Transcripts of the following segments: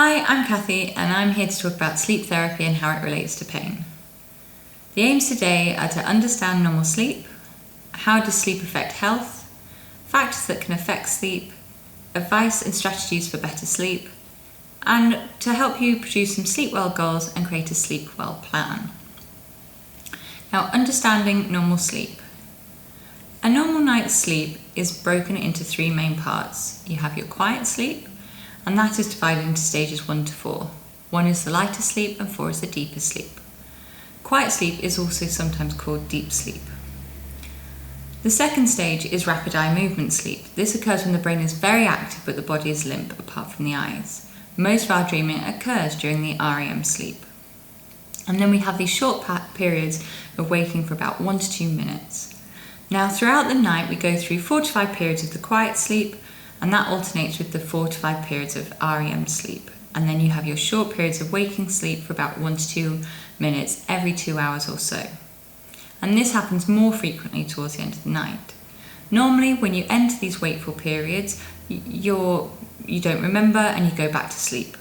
Hi, I'm Kathy and I'm here to talk about sleep therapy and how it relates to pain. The aims today are to understand normal sleep, how does sleep affect health, factors that can affect sleep, advice and strategies for better sleep, and to help you produce some sleep well goals and create a sleep well plan. Now, understanding normal sleep. A normal night's sleep is broken into three main parts. You have your quiet sleep, and that is divided into stages 1 to 4. 1 is the lighter sleep and 4 is the deeper sleep. Quiet sleep is also sometimes called deep sleep. The second stage is rapid eye movement sleep. This occurs when the brain is very active but the body is limp apart from the eyes. Most of our dreaming occurs during the REM sleep. And then we have these short periods of waking for about 1 to 2 minutes. Now throughout the night we go through 4 to 5 periods of the quiet sleep, and that alternates with the 4 to 5 periods of REM sleep. And then you have your short periods of waking sleep for about 1 to 2 minutes every 2 hours or so. And this happens more frequently towards the end of the night. Normally, when you enter these wakeful periods, you don't remember and you go back to sleep.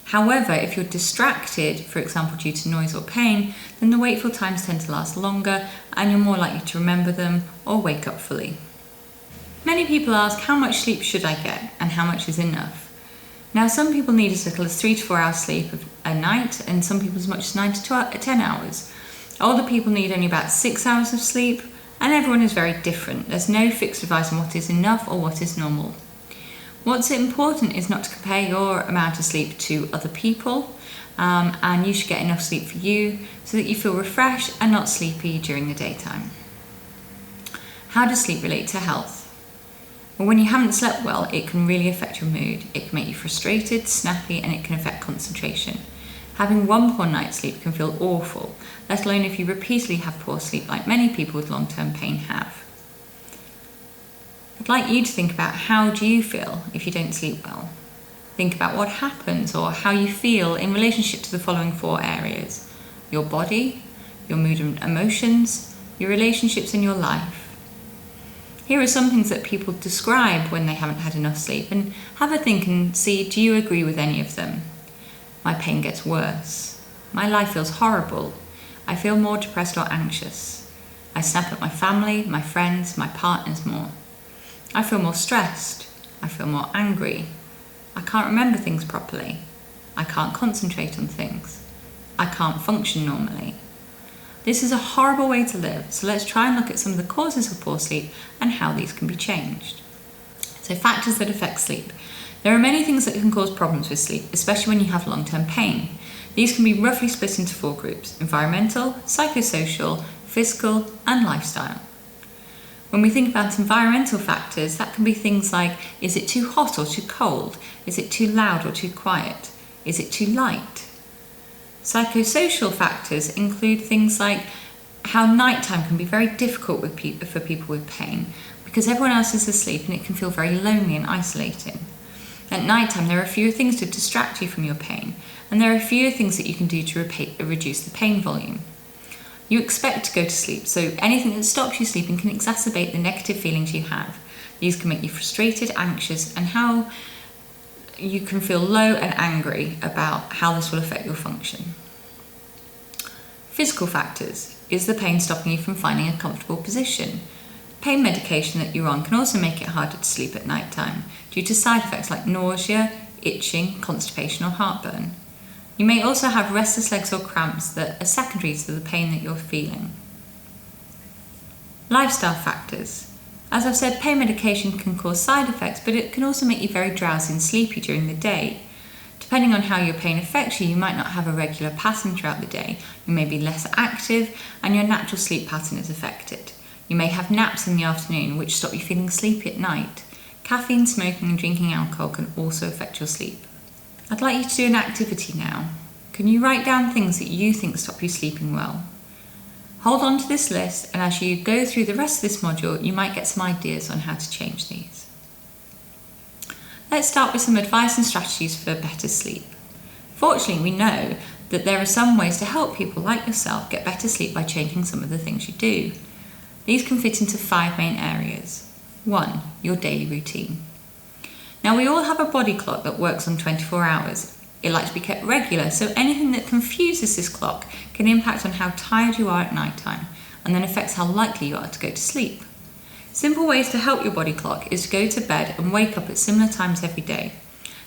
However, if you're distracted, for example due to noise or pain, then the wakeful times tend to last longer and you're more likely to remember them or wake up fully. Many people ask, how much sleep should I get and how much is enough? Now, some people need as little as 3 to 4 hours sleep a night, and some people as much as 9 to 10 hours. Older people need only about 6 hours of sleep, and everyone is very different. There's no fixed advice on what is enough or what is normal. What's important is not to compare your amount of sleep to other people, and you should get enough sleep for you so that you feel refreshed and not sleepy during the daytime. How does sleep relate to health? Well, when you haven't slept well, it can really affect your mood. It can make you frustrated, snappy, and it can affect concentration. Having one poor night's sleep can feel awful, let alone if you repeatedly have poor sleep like many people with long-term pain have. I'd like you to think about, how do you feel if you don't sleep well? Think about what happens or how you feel in relationship to the following 4 areas: your body, your mood and emotions, your relationships in your life. Here are some things that people describe when they haven't had enough sleep, and have a think and see, do you agree with any of them? My pain gets worse. My life feels horrible. I feel more depressed or anxious. I snap at my family, my friends, my partners more. I feel more stressed. I feel more angry. I can't remember things properly. I can't concentrate on things. I can't function normally. This is a horrible way to live, so let's try and look at some of the causes of poor sleep and how these can be changed. So, factors that affect sleep. There are many things that can cause problems with sleep, especially when you have long-term pain. These can be roughly split into 4 groups: environmental, psychosocial, physical, and lifestyle. When we think about environmental factors, that can be things like, is it too hot or too cold? Is it too loud or too quiet? Is it too light? Psychosocial factors include things like how nighttime can be very difficult for people with pain because everyone else is asleep and it can feel very lonely and isolating. At nighttime, there are fewer things to distract you from your pain, and there are fewer things that you can do to reduce the pain volume. You expect to go to sleep, so anything that stops you sleeping can exacerbate the negative feelings you have. These can make you frustrated, anxious, and how you can feel low and angry about how this will affect your function. Physical factors. Is the pain stopping you from finding a comfortable position? Pain medication that you're on can also make it harder to sleep at night time due to side effects like nausea, itching, constipation or heartburn. You may also have restless legs or cramps that are secondary to the pain that you're feeling. Lifestyle factors. As I've said, pain medication can cause side effects, but it can also make you very drowsy and sleepy during the day. Depending on how your pain affects you, you might not have a regular pattern throughout the day. You may be less active and your natural sleep pattern is affected. You may have naps in the afternoon which stop you feeling sleepy at night. Caffeine, smoking and drinking alcohol can also affect your sleep. I'd like you to do an activity now. Can you write down things that you think stop you sleeping well? Hold on to this list, and as you go through the rest of this module, you might get some ideas on how to change these. Let's start with some advice and strategies for better sleep. Fortunately, we know that there are some ways to help people like yourself get better sleep by changing some of the things you do. These can fit into 5 main areas. 1. Your daily routine. Now, we all have a body clock that works on 24 hours. It likes to be kept regular, so anything that confuses this clock can impact on how tired you are at night time and then affects how likely you are to go to sleep. Simple ways to help your body clock is to go to bed and wake up at similar times every day.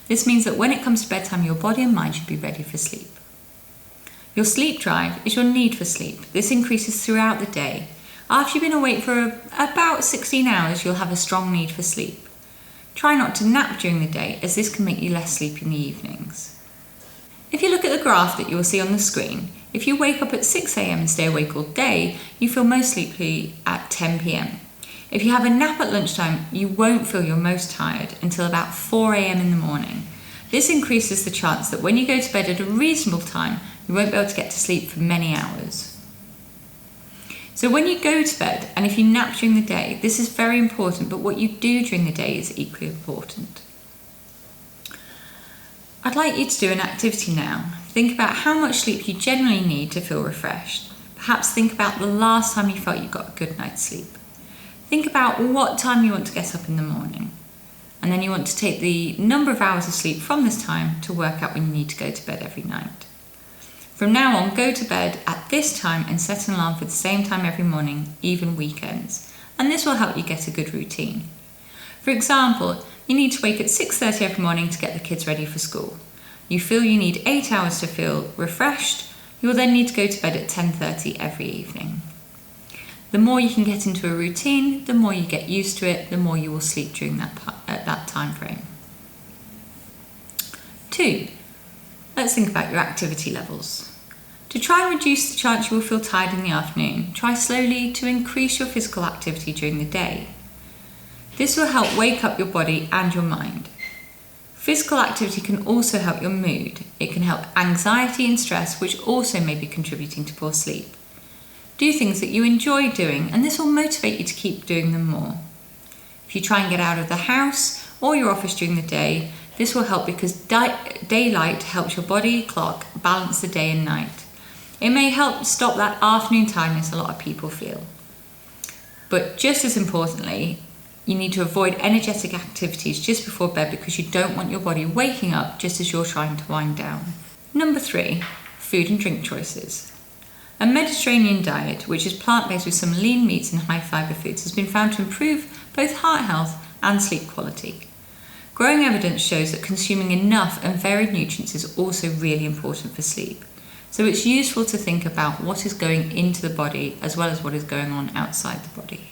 This means that when it comes to bedtime, your body and mind should be ready for sleep. Your sleep drive is your need for sleep. This increases throughout the day. After you've been awake for about 16 hours, you'll have a strong need for sleep. Try not to nap during the day, as this can make you less sleepy in the evenings. If you look at the graph that you will see on the screen, if you wake up at 6 a.m. and stay awake all day, you feel most sleepy at 10 p.m. If you have a nap at lunchtime, you won't feel your most tired until about 4 a.m. in the morning. This increases the chance that when you go to bed at a reasonable time, you won't be able to get to sleep for many hours. So when you go to bed, and if you nap during the day, this is very important, but what you do during the day is equally important. I'd like you to do an activity now. Think about how much sleep you generally need to feel refreshed. Perhaps think about the last time you felt you got a good night's sleep. Think about what time you want to get up in the morning. And then you want to take the number of hours of sleep from this time to work out when you need to go to bed every night. From now on, go to bed at this time and set an alarm for the same time every morning, even weekends. And this will help you get a good routine. For example, you need to wake at 6:30 every morning to get the kids ready for school. You feel you need 8 hours to feel refreshed. You will then need to go to bed at 10:30 every evening. The more you can get into a routine, the more you get used to it, the more you will sleep during that time frame. 2. Let's think about your activity levels. To try and reduce the chance you will feel tired in the afternoon, try slowly to increase your physical activity during the day. This will help wake up your body and your mind. Physical activity can also help your mood. It can help anxiety and stress, which also may be contributing to poor sleep. Do things that you enjoy doing, and this will motivate you to keep doing them more. If you try and get out of the house or your office during the day, this will help because daylight helps your body clock balance the day and night. It may help stop that afternoon tiredness a lot of people feel. But just as importantly, you need to avoid energetic activities just before bed because you don't want your body waking up just as you're trying to wind down. Number 3, food and drink choices. A Mediterranean diet, which is plant-based with some lean meats and high-fibre foods, has been found to improve both heart health and sleep quality. Growing evidence shows that consuming enough and varied nutrients is also really important for sleep. So it's useful to think about what is going into the body as well as what is going on outside the body.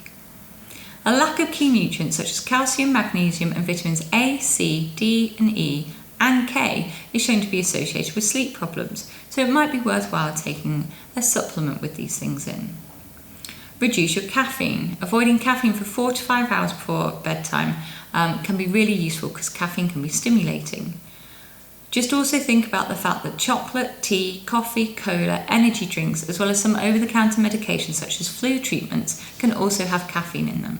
A lack of key nutrients such as calcium, magnesium and vitamins A, C, D and E and K is shown to be associated with sleep problems, so it might be worthwhile taking a supplement with these things in. Reduce your caffeine. Avoiding caffeine for 4 to 5 hours before bedtime can be really useful because caffeine can be stimulating. Just also think about the fact that chocolate, tea, coffee, cola, energy drinks, as well as some over-the-counter medications such as flu treatments can also have caffeine in them.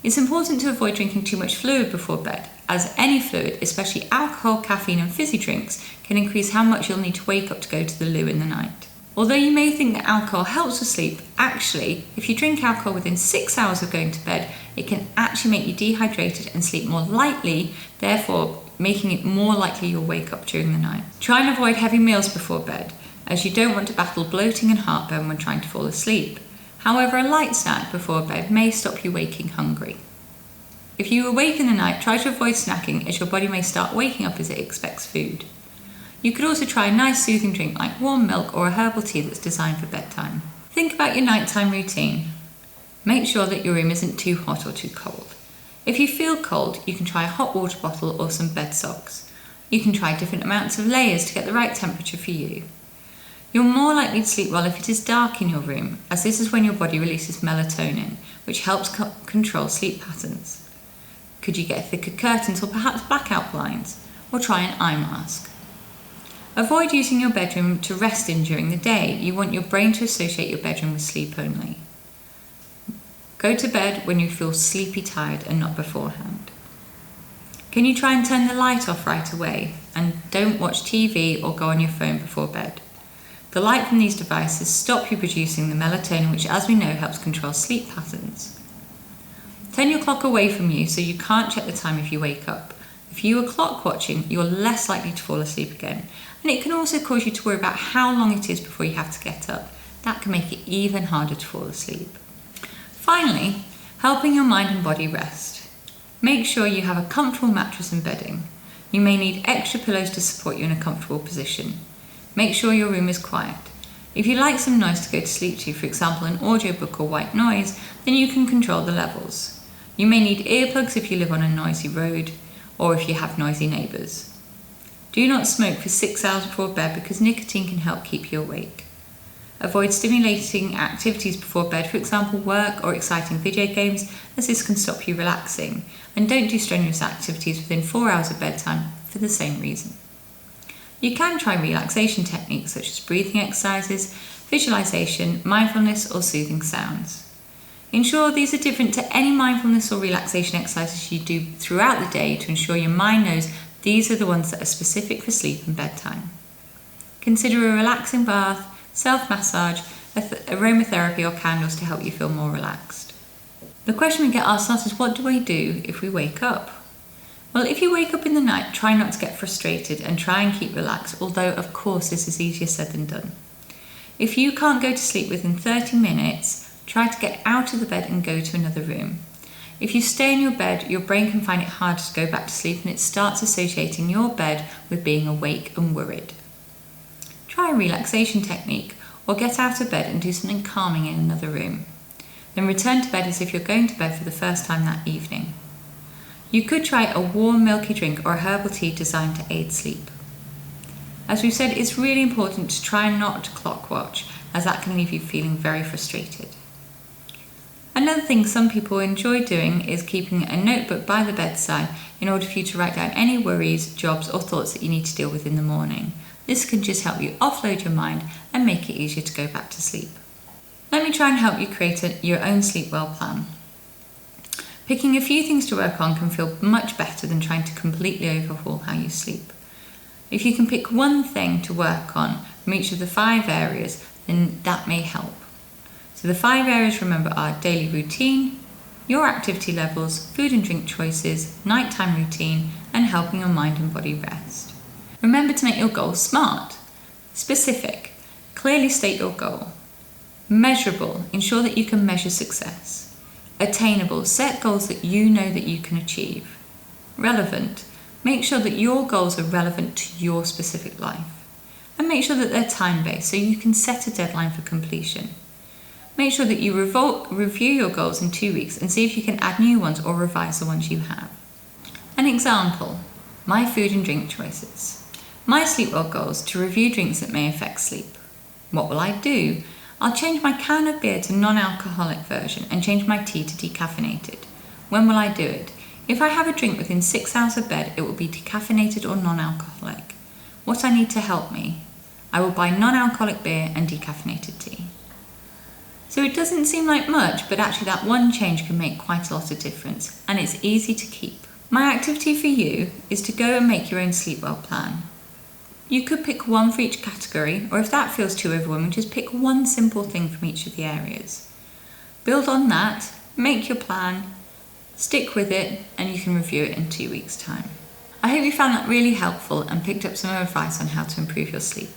It's important to avoid drinking too much fluid before bed, as any fluid, especially alcohol, caffeine and fizzy drinks, can increase how much you'll need to wake up to go to the loo in the night. Although you may think that alcohol helps with sleep, actually, if you drink alcohol within 6 hours of going to bed, it can actually make you dehydrated and sleep more lightly, therefore making it more likely you'll wake up during the night. Try and avoid heavy meals before bed, as you don't want to battle bloating and heartburn when trying to fall asleep. However, a light snack before bed may stop you waking hungry. If you awake in the night, try to avoid snacking as your body may start waking up as it expects food. You could also try a nice soothing drink like warm milk or a herbal tea that's designed for bedtime. Think about your nighttime routine. Make sure that your room isn't too hot or too cold. If you feel cold, you can try a hot water bottle or some bed socks. You can try different amounts of layers to get the right temperature for you. You're more likely to sleep well if it is dark in your room, as this is when your body releases melatonin, which helps control sleep patterns. Could you get thicker curtains or perhaps blackout blinds, or try an eye mask? Avoid using your bedroom to rest in during the day. You want your brain to associate your bedroom with sleep only. Go to bed when you feel sleepy tired and not beforehand. Can you try and turn the light off right away? And don't watch TV or go on your phone before bed. The light from these devices stop you producing the melatonin, which, as we know, helps control sleep patterns. Turn your clock away from you so you can't check the time if you wake up. The If you are clock watching, you're less likely to fall asleep again. And it can also cause you to worry about how long it is before you have to get up. That can make it even harder to fall asleep. Finally, helping your mind and body rest. Make sure you have a comfortable mattress and bedding. You may need extra pillows to support you in a comfortable position. Make sure your room is quiet. If you like some noise to go to sleep to, for example an audiobook or white noise, then you can control the levels. You may need earplugs if you live on a noisy road or if you have noisy neighbours. Do not smoke for 6 hours before bed because nicotine can help keep you awake. Avoid stimulating activities before bed, for example work or exciting video games, as this can stop you relaxing. And don't do strenuous activities within 4 hours of bedtime for the same reason. You can try relaxation techniques such as breathing exercises, visualization, mindfulness or soothing sounds. Ensure these are different to any mindfulness or relaxation exercises you do throughout the day to ensure your mind knows these are the ones that are specific for sleep and bedtime. Consider a relaxing bath, self-massage, aromatherapy or candles to help you feel more relaxed. The question we get asked a lot is, what do I do if we wake up? Well, if you wake up in the night, try not to get frustrated and try and keep relaxed, although of course this is easier said than done. If you can't go to sleep within 30 minutes, try to get out of the bed and go to another room. If you stay in your bed, your brain can find it hard to go back to sleep and it starts associating your bed with being awake and worried. Try a relaxation technique or get out of bed and do something calming in another room. Then return to bed as if you're going to bed for the first time that evening. You could try a warm milky drink or a herbal tea designed to aid sleep. As we've said, it's really important to try not to clock watch, as that can leave you feeling very frustrated. Another thing some people enjoy doing is keeping a notebook by the bedside in order for you to write down any worries, jobs or thoughts that you need to deal with in the morning. This can just help you offload your mind and make it easier to go back to sleep. Let me try and help you create your own sleep well plan. Picking a few things to work on can feel much better than trying to completely overhaul how you sleep. If you can pick one thing to work on from each of the 5 areas, then that may help. So the 5 areas, remember, are daily routine, your activity levels, food and drink choices, nighttime routine, and helping your mind and body rest. Remember to make your goals SMART. Specific, clearly state your goal. Measurable, ensure that you can measure success. Attainable, set goals that you know that you can achieve. Relevant, make sure that your goals are relevant to your specific life. And make sure that they're time-based so you can set a deadline for completion. Make sure that you review your goals in 2 weeks and see if you can add new ones or revise the ones you have. An example, my food and drink choices. My sleep well goals to review drinks that may affect sleep. What will I do? I'll change my can of beer to non-alcoholic version and change my tea to decaffeinated. When will I do it? If I have a drink within 6 hours of bed, it will be decaffeinated or non-alcoholic. What I need to help me? I will buy non-alcoholic beer and decaffeinated tea. So it doesn't seem like much, but actually that one change can make quite a lot of difference, and it's easy to keep. My activity for you is to go and make your own sleep well plan. You could pick one for each category, or if that feels too overwhelming, just pick one simple thing from each of the areas. Build on that, make your plan, stick with it, and you can review it in 2 weeks' time. I hope you found that really helpful and picked up some advice on how to improve your sleep.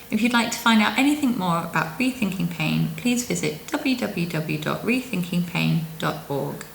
If you'd like to find out anything more about Rethinking Pain, please visit www.rethinkingpain.org.